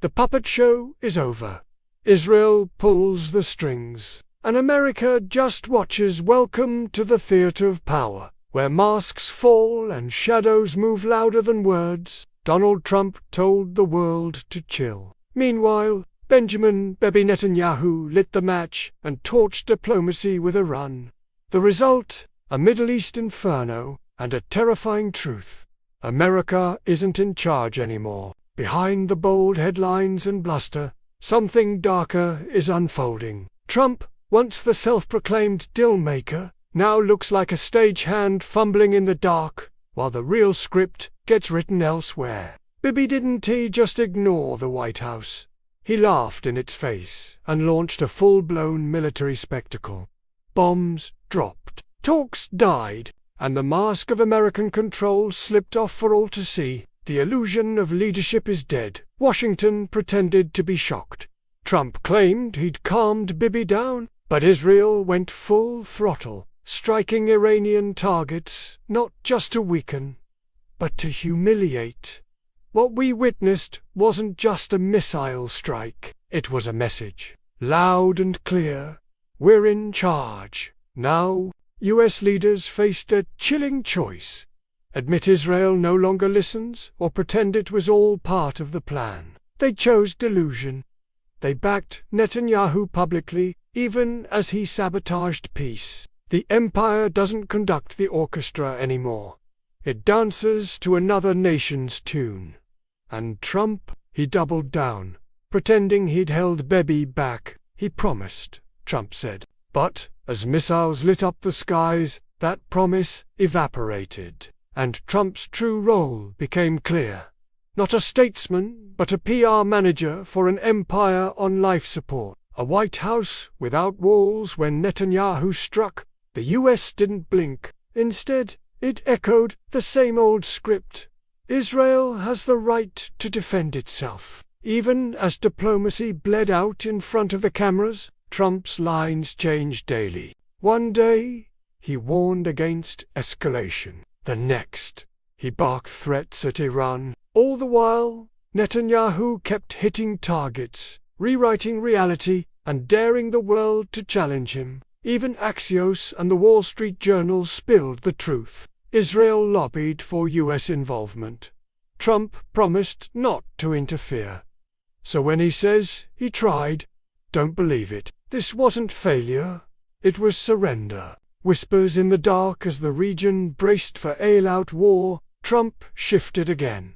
The puppet show is over. Israel pulls the strings, and America just watches. Welcome to the theater of power, where masks fall and shadows move louder than words. Donald Trump told the world to chill. Meanwhile, Benjamin "Baby" Netanyahu lit the match and torched diplomacy with Iran. The result? A Middle East inferno, and a terrifying truth. America isn't in charge anymore. Behind the bold headlines and bluster, something darker is unfolding. Trump, once the self-proclaimed deal-maker, now looks like a stagehand fumbling in the dark, while the real script gets written elsewhere. Bibi didn't he just ignore the White House? He laughed in its face and launched a full-blown military spectacle. Bombs dropped, talks died, and the mask of American control slipped off for all to see. The illusion of leadership is dead. Washington pretended to be shocked. Trump claimed he'd calmed Bibi down, but Israel went full throttle, striking Iranian targets, not just to weaken, but to humiliate. What we witnessed wasn't just a missile strike, it was a message, loud and clear. We're in charge. Now, US leaders faced a chilling choice. Admit Israel no longer listens, or pretend it was all part of the plan. They chose delusion. They backed Netanyahu publicly, even as he sabotaged peace. The empire doesn't conduct the orchestra anymore. It dances to another nation's tune. And Trump, he doubled down, pretending he'd held Bibi back. He promised, Trump said. But, as missiles lit up the skies, that promise evaporated. And Trump's true role became clear. Not a statesman, but a PR manager for an empire on life support. A White House without walls. When Netanyahu struck, the US didn't blink. Instead, it echoed the same old script. Israel has the right to defend itself. Even as diplomacy bled out in front of the cameras, Trump's lines changed daily. One day, he warned against escalation. The next, he barked threats at Iran. All the while, Netanyahu kept hitting targets, rewriting reality, and daring the world to challenge him. Even Axios and the Wall Street Journal spilled the truth. Israel lobbied for US involvement. Trump promised not to interfere. So when he says he tried, don't believe it. This wasn't failure. It was surrender. Whispers in the dark as the region braced for all-out war. Trump shifted again.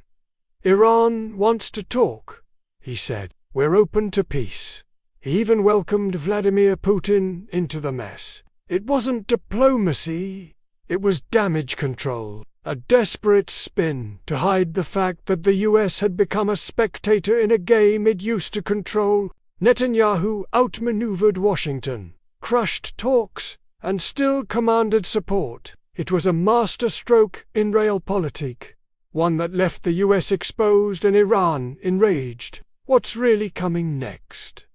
Iran wants to talk, he said. We're open to peace. He even welcomed Vladimir Putin into the mess. It wasn't diplomacy, it was damage control. A desperate spin to hide the fact that the US had become a spectator in a game it used to control. Netanyahu outmaneuvered Washington, crushed talks, and still commanded support. It was a masterstroke in realpolitik, one that left the US exposed and Iran enraged. What's really coming next?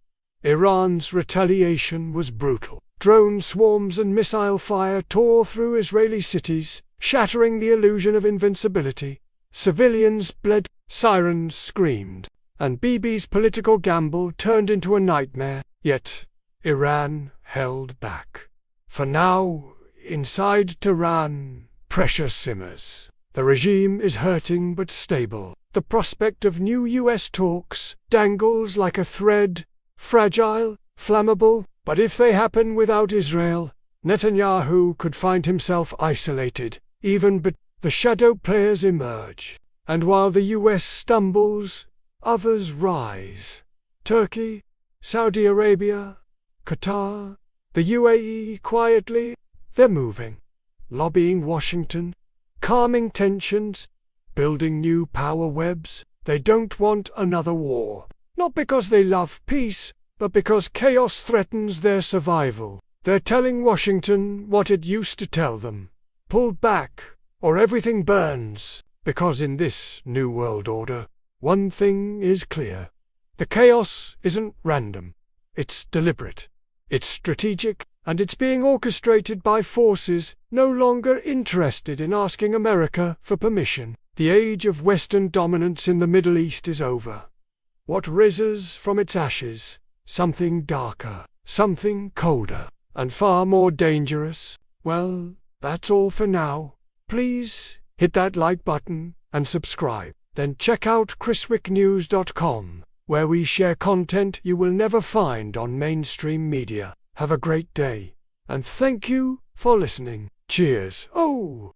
Iran's retaliation was brutal. Drone swarms and missile fire tore through Israeli cities, shattering the illusion of invincibility. Civilians bled, sirens screamed, and Bibi's political gamble turned into a nightmare. Yet, Iran held back. For now, inside Tehran, pressure simmers. The regime is hurting but stable. The prospect of new US talks dangles like a thread, fragile, flammable, but if they happen without Israel, Netanyahu could find himself isolated. But the shadow players emerge, and while the US stumbles, others rise. Turkey, Saudi Arabia, Qatar, the UAE quietly, they're moving, lobbying Washington, calming tensions, building new power webs. They don't want another war, not because they love peace, but because chaos threatens their survival. They're telling Washington what it used to tell them. Pull back, or everything burns. Because in this new world order, one thing is clear. The chaos isn't random. It's deliberate. It's strategic, and it's being orchestrated by forces no longer interested in asking America for permission. The age of Western dominance in the Middle East is over. What rises from its ashes? Something darker, something colder, and far more dangerous. Well, that's all for now. Please hit that like button and subscribe. Then check out chriswicknews.com, where we share content you will never find on mainstream media. Have a great day, and thank you for listening. Cheers. Oh!